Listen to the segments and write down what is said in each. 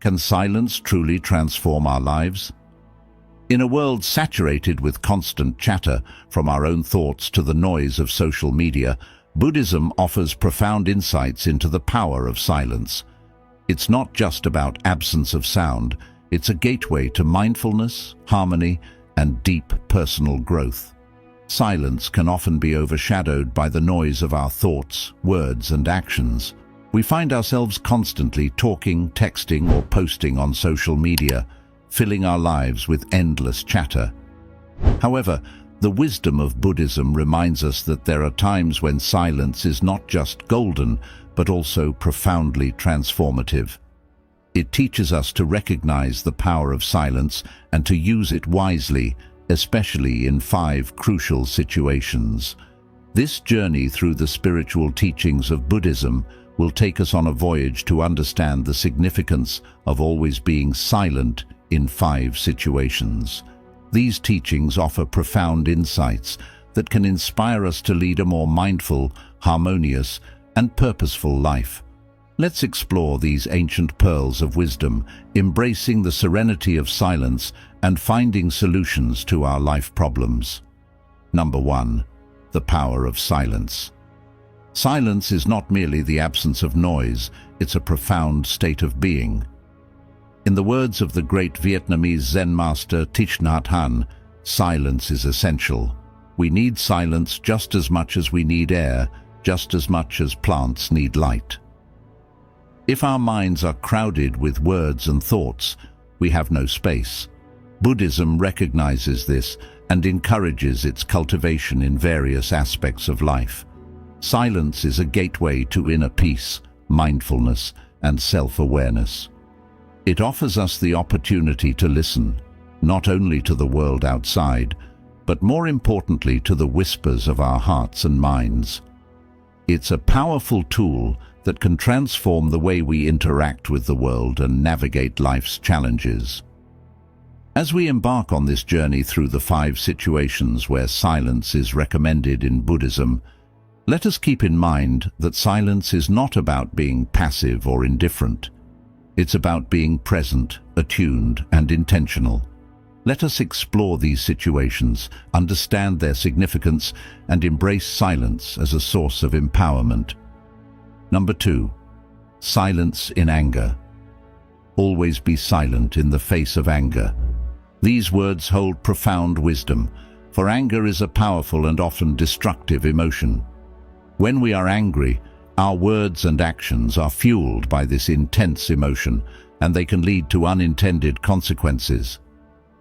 Can silence truly transform our lives? In a world saturated with constant chatter, from our own thoughts to the noise of social media, Buddhism offers profound insights into the power of silence. It's not just about absence of sound, it's a gateway to mindfulness, harmony, and deep personal growth. Silence can often be overshadowed by the noise of our thoughts, words, and actions. We find ourselves constantly talking, texting, or posting on social media, filling our lives with endless chatter. However, the wisdom of Buddhism reminds us that there are times when silence is not just golden, but also profoundly transformative. It teaches us to recognize the power of silence and to use it wisely, especially in 5 crucial situations. This journey through the spiritual teachings of Buddhism will take us on a voyage to understand the significance of always being silent in 5 situations. These teachings offer profound insights that can inspire us to lead a more mindful, harmonious, and purposeful life. Let's explore these ancient pearls of wisdom, embracing the serenity of silence and finding solutions to our life problems. Number 1. The power of silence. Silence is not merely the absence of noise, it's a profound state of being. In the words of the great Vietnamese Zen master Thich Nhat Hanh, silence is essential. We need silence just as much as we need air, just as much as plants need light. If our minds are crowded with words and thoughts, we have no space. Buddhism recognizes this and encourages its cultivation in various aspects of life. Silence is a gateway to inner peace, mindfulness, and self-awareness. It offers us the opportunity to listen, not only to the world outside, but more importantly to the whispers of our hearts and minds. It's a powerful tool that can transform the way we interact with the world and navigate life's challenges. As we embark on this journey through the 5 situations where silence is recommended in Buddhism, let us keep in mind that silence is not about being passive or indifferent. It's about being present, attuned, and intentional. Let us explore these situations, understand their significance, and embrace silence as a source of empowerment. Number 2. Silence in anger. Always be silent in the face of anger. These words hold profound wisdom, for anger is a powerful and often destructive emotion. When we are angry, our words and actions are fueled by this intense emotion, and they can lead to unintended consequences.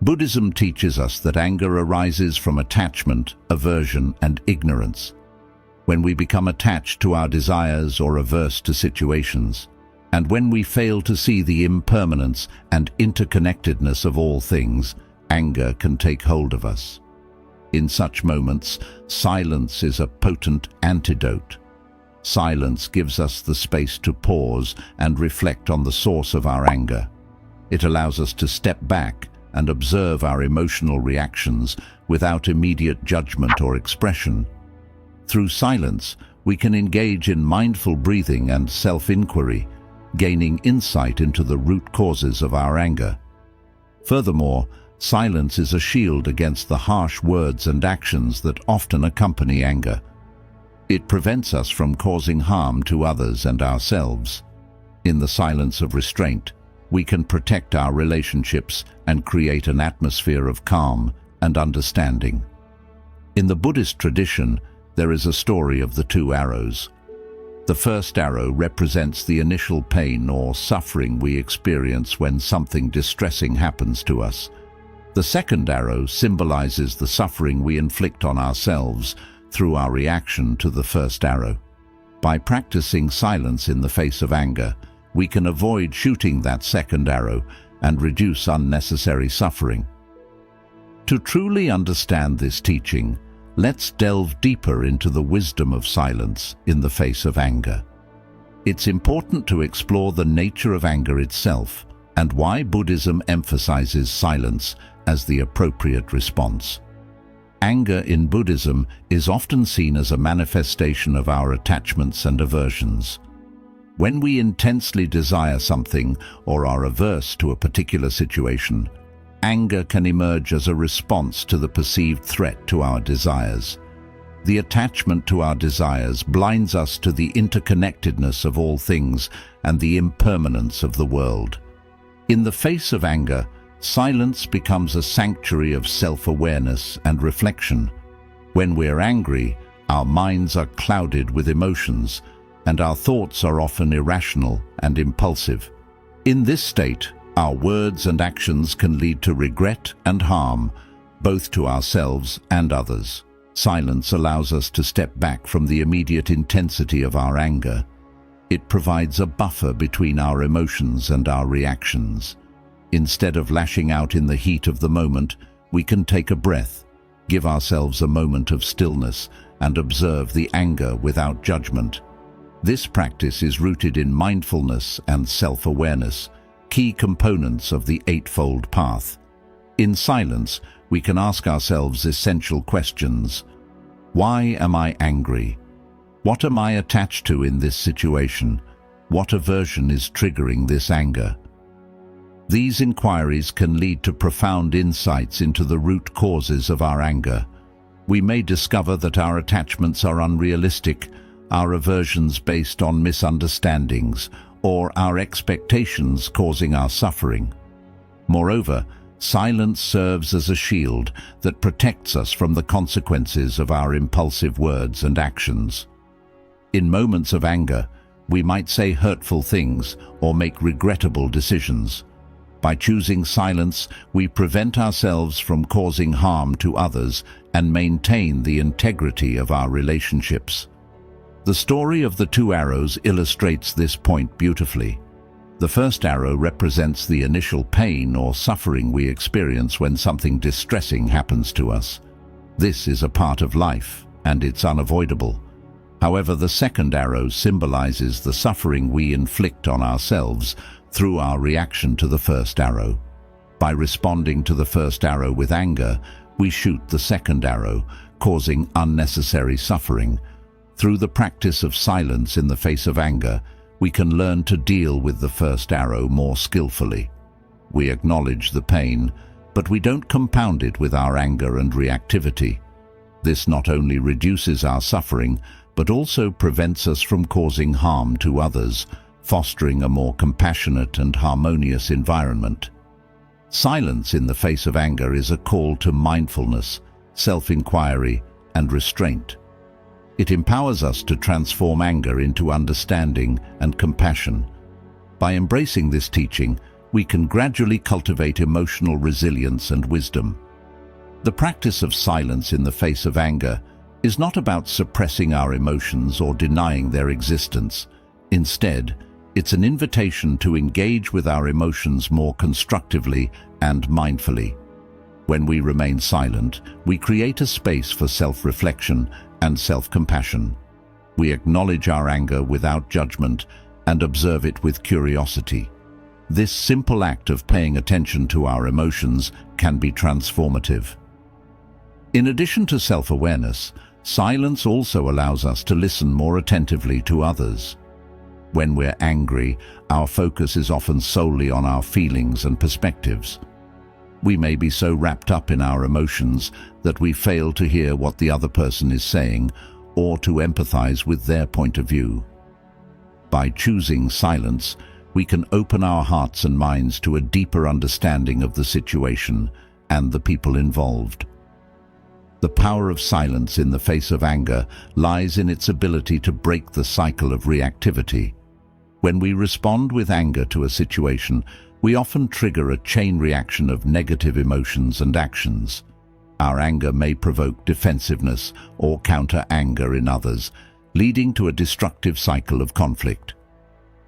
Buddhism teaches us that anger arises from attachment, aversion, and ignorance. When we become attached to our desires or averse to situations, and when we fail to see the impermanence and interconnectedness of all things, anger can take hold of us. In such moments, silence is a potent antidote. Silence gives us the space to pause and reflect on the source of our anger. It allows us to step back and observe our emotional reactions without immediate judgment or expression. Through silence, we can engage in mindful breathing and self-inquiry, gaining insight into the root causes of our anger. Furthermore, silence is a shield against the harsh words and actions that often accompany anger. It prevents us from causing harm to others and ourselves. In the silence of restraint, we can protect our relationships and create an atmosphere of calm and understanding. In the Buddhist tradition, there is a story of the 2 arrows. The first arrow represents the initial pain or suffering we experience when something distressing happens to us. The second arrow symbolizes the suffering we inflict on ourselves through our reaction to the first arrow. By practicing silence in the face of anger, we can avoid shooting that second arrow and reduce unnecessary suffering. To truly understand this teaching, let's delve deeper into the wisdom of silence in the face of anger. It's important to explore the nature of anger itself and why Buddhism emphasizes silence as the appropriate response. Anger in Buddhism is often seen as a manifestation of our attachments and aversions. When we intensely desire something or are averse to a particular situation, anger can emerge as a response to the perceived threat to our desires. The attachment to our desires blinds us to the interconnectedness of all things and the impermanence of the world. In the face of anger, silence becomes a sanctuary of self-awareness and reflection. When we're angry, our minds are clouded with emotions, and our thoughts are often irrational and impulsive. In this state, our words and actions can lead to regret and harm, both to ourselves and others. Silence allows us to step back from the immediate intensity of our anger. It provides a buffer between our emotions and our reactions. Instead of lashing out in the heat of the moment, we can take a breath, give ourselves a moment of stillness, and observe the anger without judgment. This practice is rooted in mindfulness and self-awareness, key components of the Eightfold Path. In silence, we can ask ourselves essential questions. Why am I angry? What am I attached to in this situation? What aversion is triggering this anger? These inquiries can lead to profound insights into the root causes of our anger. We may discover that our attachments are unrealistic, our aversions based on misunderstandings, or our expectations causing our suffering. Moreover, silence serves as a shield that protects us from the consequences of our impulsive words and actions. In moments of anger, we might say hurtful things or make regrettable decisions. By choosing silence, we prevent ourselves from causing harm to others and maintain the integrity of our relationships. The story of the two arrows illustrates this point beautifully. The first arrow represents the initial pain or suffering we experience when something distressing happens to us. This is a part of life, and it's unavoidable. However, the second arrow symbolizes the suffering we inflict on ourselves through our reaction to the first arrow. By responding to the first arrow with anger, we shoot the second arrow, causing unnecessary suffering. Through the practice of silence in the face of anger, we can learn to deal with the first arrow more skillfully. We acknowledge the pain, but we don't compound it with our anger and reactivity. This not only reduces our suffering, but also prevents us from causing harm to others, fostering a more compassionate and harmonious environment. Silence in the face of anger is a call to mindfulness, self-inquiry, and restraint. It empowers us to transform anger into understanding and compassion. By embracing this teaching, we can gradually cultivate emotional resilience and wisdom. The practice of silence in the face of anger is not about suppressing our emotions or denying their existence. Instead, it's an invitation to engage with our emotions more constructively and mindfully. When we remain silent, we create a space for self-reflection and self-compassion. We acknowledge our anger without judgment and observe it with curiosity. This simple act of paying attention to our emotions can be transformative. In addition to self-awareness, silence also allows us to listen more attentively to others. When we're angry, our focus is often solely on our feelings and perspectives. We may be so wrapped up in our emotions that we fail to hear what the other person is saying or to empathize with their point of view. By choosing silence, we can open our hearts and minds to a deeper understanding of the situation and the people involved. The power of silence in the face of anger lies in its ability to break the cycle of reactivity. When we respond with anger to a situation, we often trigger a chain reaction of negative emotions and actions. Our anger may provoke defensiveness or counter-anger in others, leading to a destructive cycle of conflict.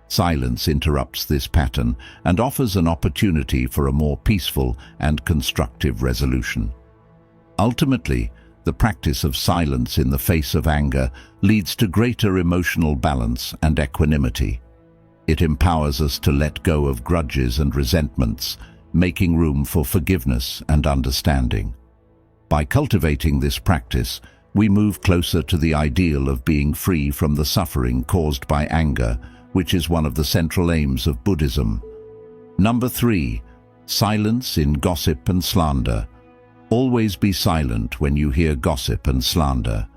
Silence interrupts this pattern and offers an opportunity for a more peaceful and constructive resolution. Ultimately, the practice of silence in the face of anger leads to greater emotional balance and equanimity. It empowers us to let go of grudges and resentments, making room for forgiveness and understanding. By cultivating this practice, we move closer to the ideal of being free from the suffering caused by anger, which is one of the central aims of Buddhism. Number 3. Silence in gossip and slander. Always be silent when you hear gossip and slander.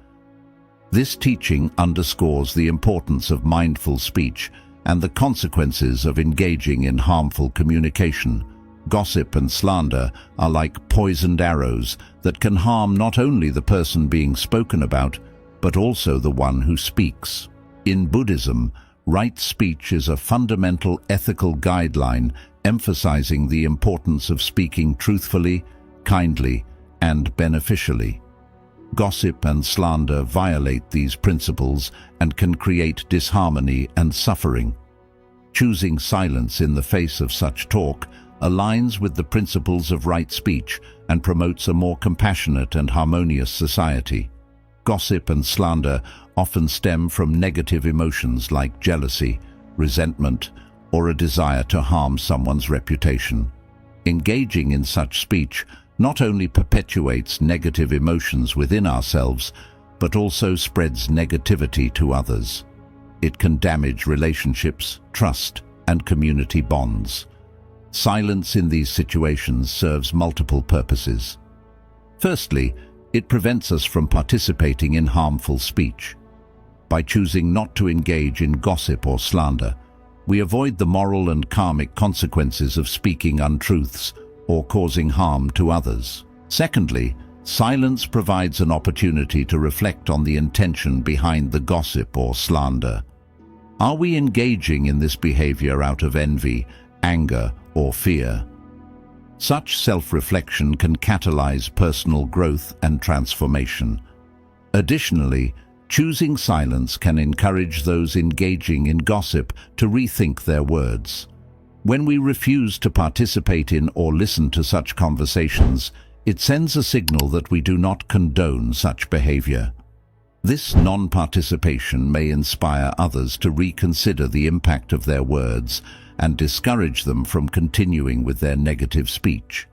This teaching underscores the importance of mindful speech and the consequences of engaging in harmful communication. Gossip and slander are like poisoned arrows that can harm not only the person being spoken about, but also the one who speaks. In Buddhism, right speech is a fundamental ethical guideline emphasizing the importance of speaking truthfully, kindly, and beneficially. Gossip and slander violate these principles and can create disharmony and suffering. Choosing silence in the face of such talk aligns with the principles of right speech and promotes a more compassionate and harmonious society. Gossip and slander often stem from negative emotions like jealousy, resentment, or a desire to harm someone's reputation. Engaging in such speech not only perpetuates negative emotions within ourselves, but also spreads negativity to others. It can damage relationships, trust, and community bonds. Silence in these situations serves multiple purposes. Firstly, it prevents us from participating in harmful speech. By choosing not to engage in gossip or slander, we avoid the moral and karmic consequences of speaking untruths or causing harm to others. Secondly, silence provides an opportunity to reflect on the intention behind the gossip or slander. Are we engaging in this behavior out of envy, anger, or fear? Such self-reflection can catalyze personal growth and transformation. Additionally, choosing silence can encourage those engaging in gossip to rethink their words. When we refuse to participate in or listen to such conversations, it sends a signal that we do not condone such behavior. This non-participation may inspire others to reconsider the impact of their words and discourage them from continuing with their negative speech.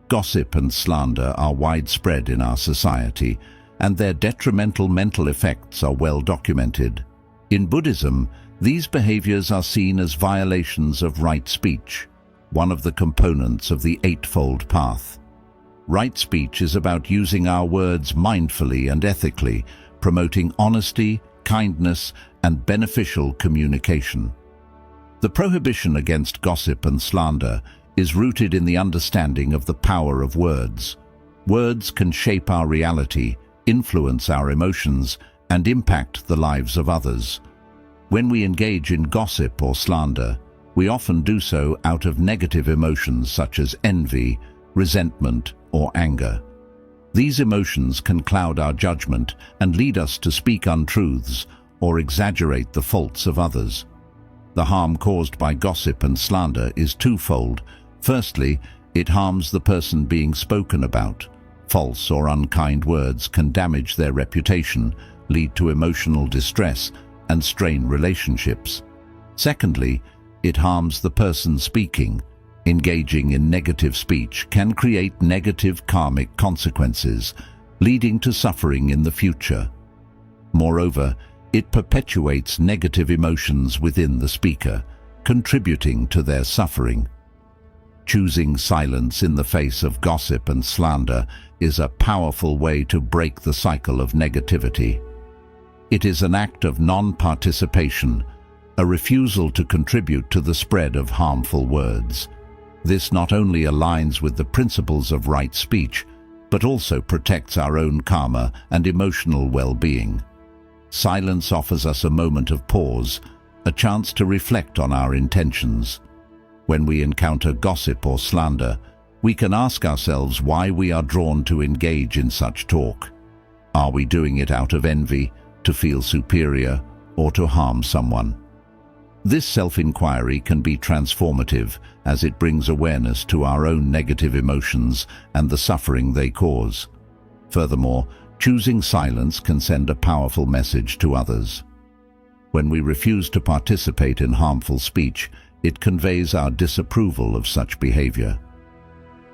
Gossip and slander are widespread in our society, and their detrimental mental effects are well documented. In Buddhism, these behaviors are seen as violations of right speech, one of the components of the Eightfold Path. Right speech is about using our words mindfully and ethically, promoting honesty, kindness, and beneficial communication. The prohibition against gossip and slander is rooted in the understanding of the power of words. Words can shape our reality, influence our emotions, and impact the lives of others. When we engage in gossip or slander, we often do so out of negative emotions such as envy, resentment, or anger. These emotions can cloud our judgment and lead us to speak untruths or exaggerate the faults of others. The harm caused by gossip and slander is twofold. Firstly, it harms the person being spoken about. False or unkind words can damage their reputation, lead to emotional distress, and strain relationships. Secondly, it harms the person speaking. Engaging in negative speech can create negative karmic consequences, leading to suffering in the future. Moreover, it perpetuates negative emotions within the speaker, contributing to their suffering. Choosing silence in the face of gossip and slander is a powerful way to break the cycle of negativity. It is an act of non-participation, a refusal to contribute to the spread of harmful words. This not only aligns with the principles of right speech, but also protects our own karma and emotional well-being. Silence offers us a moment of pause, a chance to reflect on our intentions. When we encounter gossip or slander, we can ask ourselves why we are drawn to engage in such talk. Are we doing it out of envy, to feel superior, or to harm someone? This self-inquiry can be transformative as it brings awareness to our own negative emotions and the suffering they cause. Furthermore, choosing silence can send a powerful message to others. When we refuse to participate in harmful speech, it conveys our disapproval of such behavior.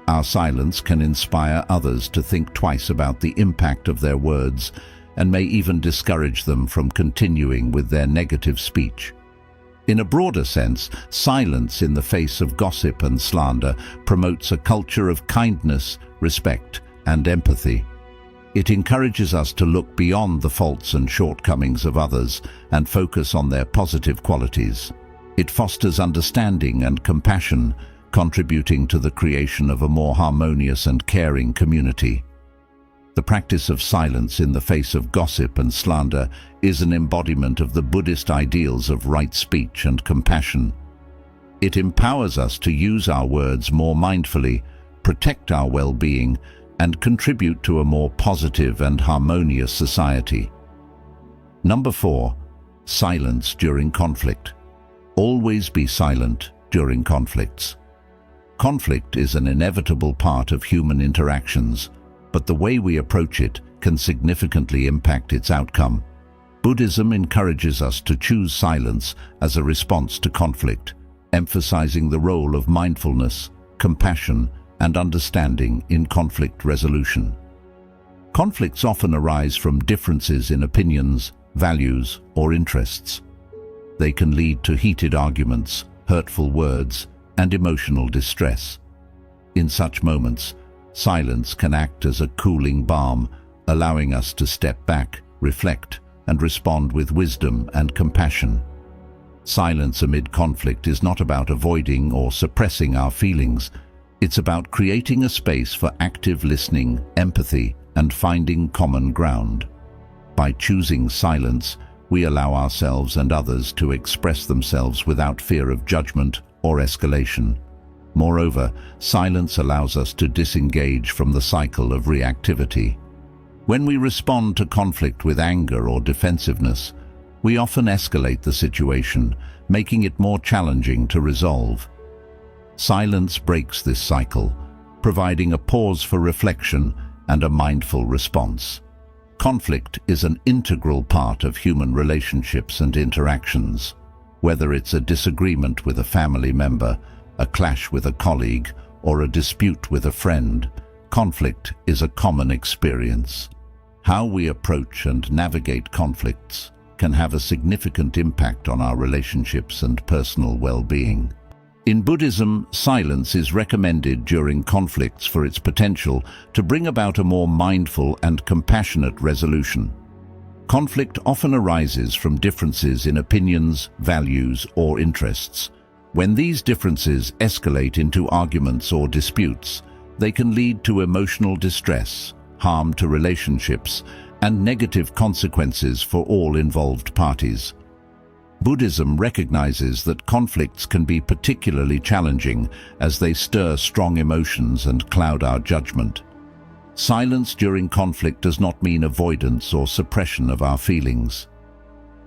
Our silence can inspire others to think twice about the impact of their words and may even discourage them from continuing with their negative speech. In a broader sense, silence in the face of gossip and slander promotes a culture of kindness, respect, and empathy. It encourages us to look beyond the faults and shortcomings of others and focus on their positive qualities. It fosters understanding and compassion, contributing to the creation of a more harmonious and caring community. The practice of silence in the face of gossip and slander is an embodiment of the Buddhist ideals of right speech and compassion. It empowers us to use our words more mindfully, protect our well-being, and contribute to a more positive and harmonious society. Number 4. Silence during conflict. Always be silent during conflicts. Conflict is an inevitable part of human interactions, but the way we approach it can significantly impact its outcome. Buddhism encourages us to choose silence as a response to conflict, emphasizing the role of mindfulness, compassion, and understanding in conflict resolution. Conflicts often arise from differences in opinions, values, or interests. They can lead to heated arguments, hurtful words, and emotional distress. In such moments, silence can act as a cooling balm, allowing us to step back, reflect, and respond with wisdom and compassion. Silence amid conflict is not about avoiding or suppressing our feelings. It's about creating a space for active listening, empathy, and finding common ground. By choosing silence, we allow ourselves and others to express themselves without fear of judgment or escalation. Moreover, silence allows us to disengage from the cycle of reactivity. When we respond to conflict with anger or defensiveness, we often escalate the situation, making it more challenging to resolve. Silence breaks this cycle, providing a pause for reflection and a mindful response. Conflict is an integral part of human relationships and interactions. Whether it's a disagreement with a family member, a clash with a colleague, or a dispute with a friend, conflict is a common experience. How we approach and navigate conflicts can have a significant impact on our relationships and personal well-being. In Buddhism, silence is recommended during conflicts for its potential to bring about a more mindful and compassionate resolution. Conflict often arises from differences in opinions, values, or interests. When these differences escalate into arguments or disputes, they can lead to emotional distress, harm to relationships, and negative consequences for all involved parties. Buddhism recognizes that conflicts can be particularly challenging as they stir strong emotions and cloud our judgment. Silence during conflict does not mean avoidance or suppression of our feelings.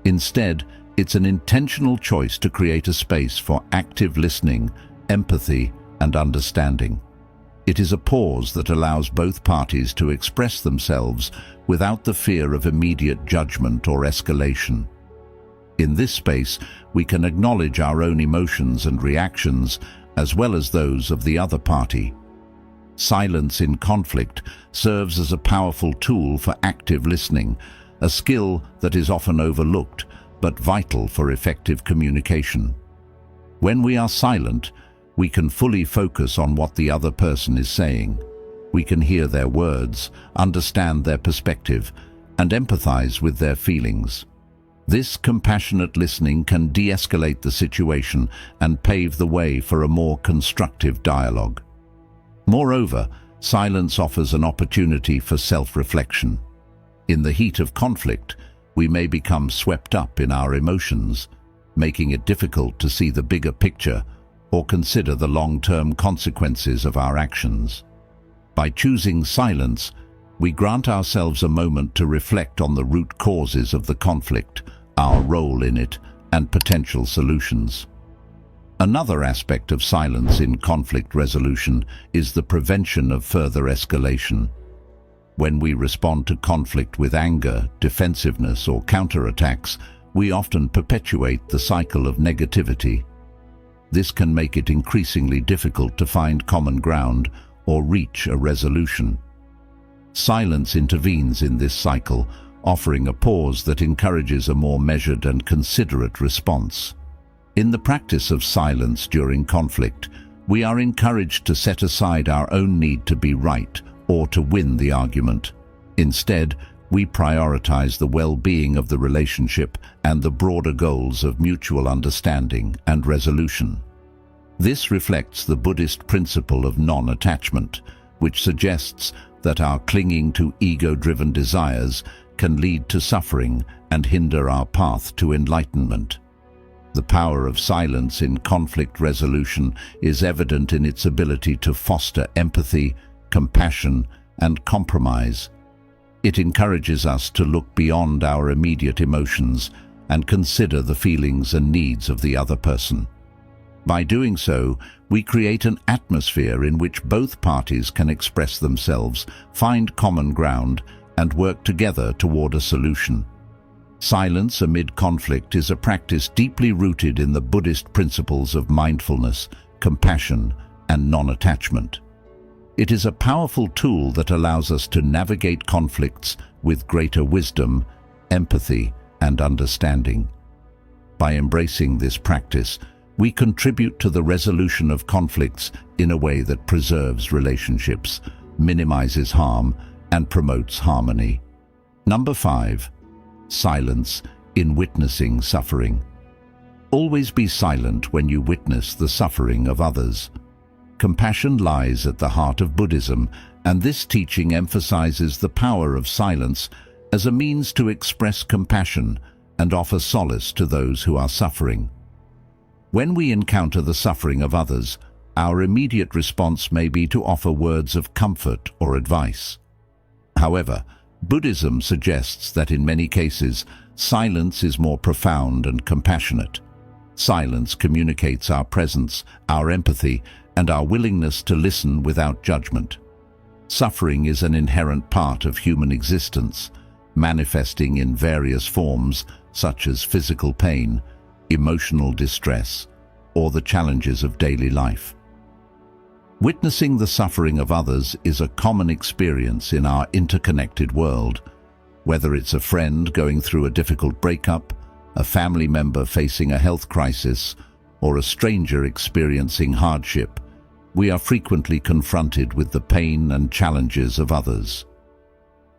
Instead, it's an intentional choice to create a space for active listening, empathy, and understanding. It is a pause that allows both parties to express themselves without the fear of immediate judgment or escalation. In this space, we can acknowledge our own emotions and reactions as well as those of the other party. Silence in conflict serves as a powerful tool for active listening, a skill that is often overlooked but vital for effective communication. When we are silent, we can fully focus on what the other person is saying. We can hear their words, understand their perspective, and empathize with their feelings. This compassionate listening can de-escalate the situation and pave the way for a more constructive dialogue. Moreover, silence offers an opportunity for self-reflection. In the heat of conflict, we may become swept up in our emotions, making it difficult to see the bigger picture or consider the long-term consequences of our actions. By choosing silence, we grant ourselves a moment to reflect on the root causes of the conflict, our role in it, and potential solutions. Another aspect of silence in conflict resolution is the prevention of further escalation. When we respond to conflict with anger, defensiveness, or counterattacks, we often perpetuate the cycle of negativity. This can make it increasingly difficult to find common ground or reach a resolution. Silence intervenes in this cycle, offering a pause that encourages a more measured and considerate response. In the practice of silence during conflict, we are encouraged to set aside our own need to be right or to win the argument. Instead, we prioritize the well-being of the relationship and the broader goals of mutual understanding and resolution. This reflects the Buddhist principle of non-attachment, which suggests that our clinging to ego-driven desires can lead to suffering and hinder our path to enlightenment. The power of silence in conflict resolution is evident in its ability to foster empathy, compassion, and compromise. It encourages us to look beyond our immediate emotions and consider the feelings and needs of the other person. By doing so, we create an atmosphere in which both parties can express themselves, find common ground, and work together toward a solution. Silence amid conflict is a practice deeply rooted in the Buddhist principles of mindfulness, compassion, and non-attachment. It is a powerful tool that allows us to navigate conflicts with greater wisdom, empathy, and understanding. By embracing this practice, we contribute to the resolution of conflicts in a way that preserves relationships, minimizes harm, and promotes harmony. Number 5. Silence in witnessing suffering. Always be silent when you witness the suffering of others. Compassion lies at the heart of Buddhism, and this teaching emphasizes the power of silence as a means to express compassion and offer solace to those who are suffering. When we encounter the suffering of others, our immediate response may be to offer words of comfort or advice. However, Buddhism suggests that in many cases, silence is more profound and compassionate. Silence communicates our presence, our empathy, and our willingness to listen without judgment. Suffering is an inherent part of human existence, manifesting in various forms such as physical pain, emotional distress, or the challenges of daily life. Witnessing the suffering of others is a common experience in our interconnected world. Whether it's a friend going through a difficult breakup, a family member facing a health crisis, or a stranger experiencing hardship, we are frequently confronted with the pain and challenges of others.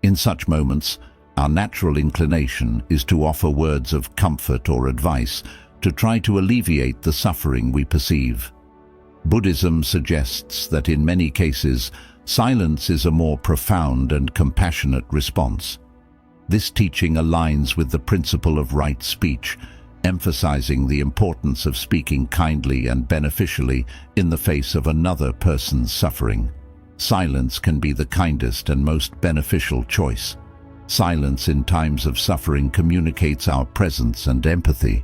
In such moments, our natural inclination is to offer words of comfort or advice to try to alleviate the suffering we perceive. Buddhism suggests that in many cases, silence is a more profound and compassionate response. This teaching aligns with the principle of right speech, emphasizing the importance of speaking kindly and beneficially in the face of another person's suffering. Silence can be the kindest and most beneficial choice. Silence in times of suffering communicates our presence and empathy.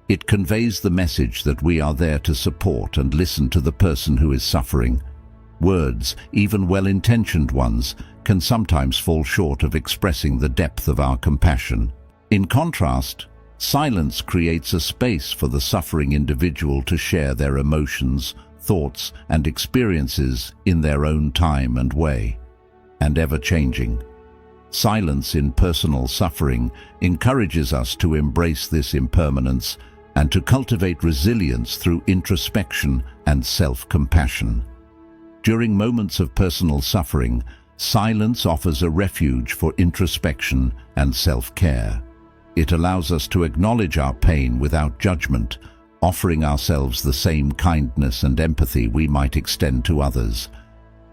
It conveys the message that we are there to support and listen to the person who is suffering. Words, even well-intentioned ones, can sometimes fall short of expressing the depth of our compassion. In contrast, silence creates a space for the suffering individual to share their emotions, thoughts, and experiences in their own time and way, and ever-changing. Silence in personal suffering encourages us to embrace this impermanence and to cultivate resilience through introspection and self-compassion. During moments of personal suffering, silence offers a refuge for introspection and self-care. It allows us to acknowledge our pain without judgment, offering ourselves the same kindness and empathy we might extend to others.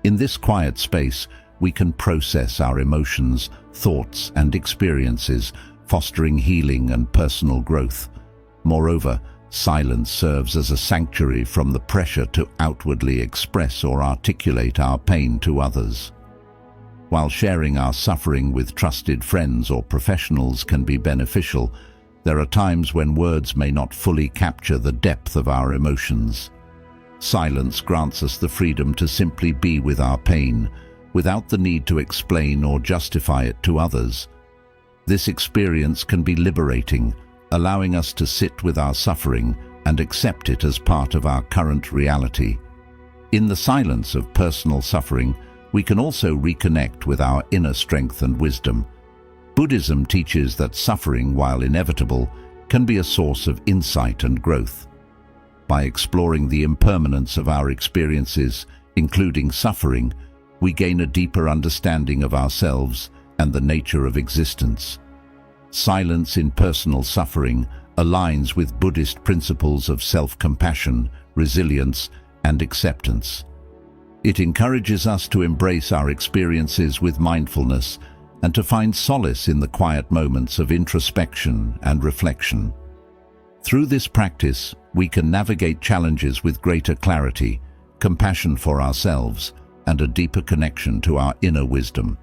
In this quiet space, we can process our emotions, thoughts, and experiences, fostering healing and personal growth. Moreover, silence serves as a sanctuary from the pressure to outwardly express or articulate our pain to others. While sharing our suffering with trusted friends or professionals can be beneficial, there are times when words may not fully capture the depth of our emotions. Silence grants us the freedom to simply be with our pain, without the need to explain or justify it to others. This experience can be liberating, allowing us to sit with our suffering and accept it as part of our current reality. In the silence of personal suffering, we can also reconnect with our inner strength and wisdom. Buddhism teaches that suffering, while inevitable, can be a source of insight and growth. By exploring the impermanence of our experiences, including suffering, we gain a deeper understanding of ourselves and the nature of existence. Silence in personal suffering aligns with Buddhist principles of self-compassion, resilience, and acceptance. It encourages us to embrace our experiences with mindfulness and to find solace in the quiet moments of introspection and reflection. Through this practice, we can navigate challenges with greater clarity, compassion for ourselves, and a deeper connection to our inner wisdom.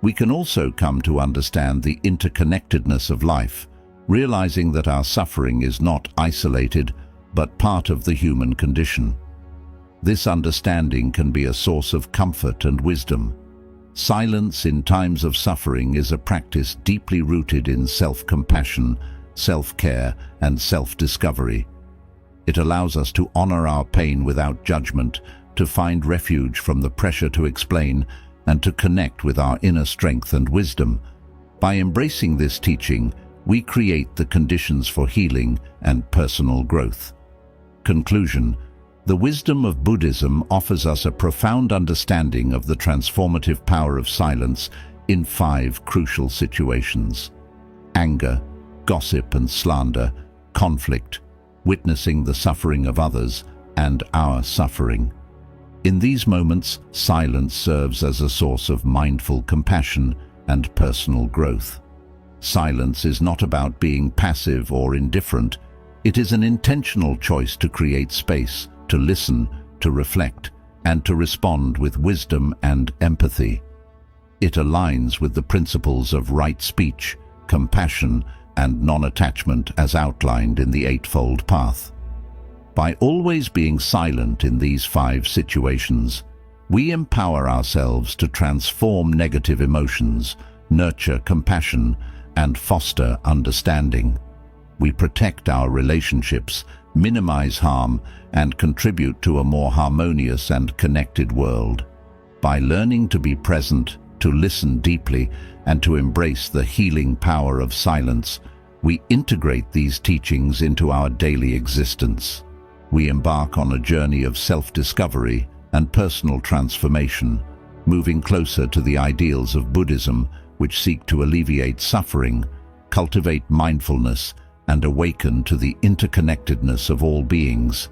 We can also come to understand the interconnectedness of life, realizing that our suffering is not isolated, but part of the human condition. This understanding can be a source of comfort and wisdom. Silence in times of suffering is a practice deeply rooted in self-compassion, self-care, and self-discovery. It allows us to honor our pain without judgment, to find refuge from the pressure to explain, and to connect with our inner strength and wisdom. By embracing this teaching, we create the conditions for healing and personal growth. Conclusion: the wisdom of Buddhism offers us a profound understanding of the transformative power of silence in 5 crucial situations: anger, gossip and slander, conflict, witnessing the suffering of others, and our suffering. In these moments, silence serves as a source of mindful compassion and personal growth. Silence is not about being passive or indifferent. It is an intentional choice to create space, to listen, to reflect, and to respond with wisdom and empathy. It aligns with the principles of right speech, compassion, and non-attachment as outlined in the Eightfold Path. By always being silent in these 5 situations, we empower ourselves to transform negative emotions, nurture compassion, and foster understanding. We protect our relationships, minimize harm, and contribute to a more harmonious and connected world. By learning to be present, to listen deeply, and to embrace the healing power of silence, we integrate these teachings into our daily existence. We embark on a journey of self-discovery and personal transformation, moving closer to the ideals of Buddhism, which seek to alleviate suffering, cultivate mindfulness, and awaken to the interconnectedness of all beings.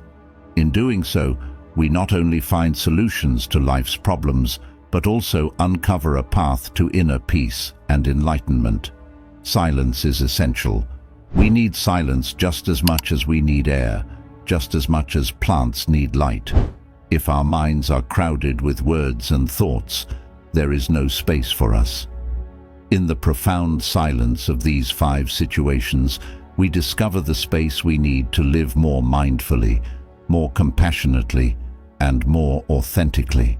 In doing so, we not only find solutions to life's problems, but also uncover a path to inner peace and enlightenment. Silence is essential. We need silence just as much as we need air, just as much as plants need light. If our minds are crowded with words and thoughts, there is no space for us. In the profound silence of these 5 situations, we discover the space we need to live more mindfully, more compassionately, and more authentically.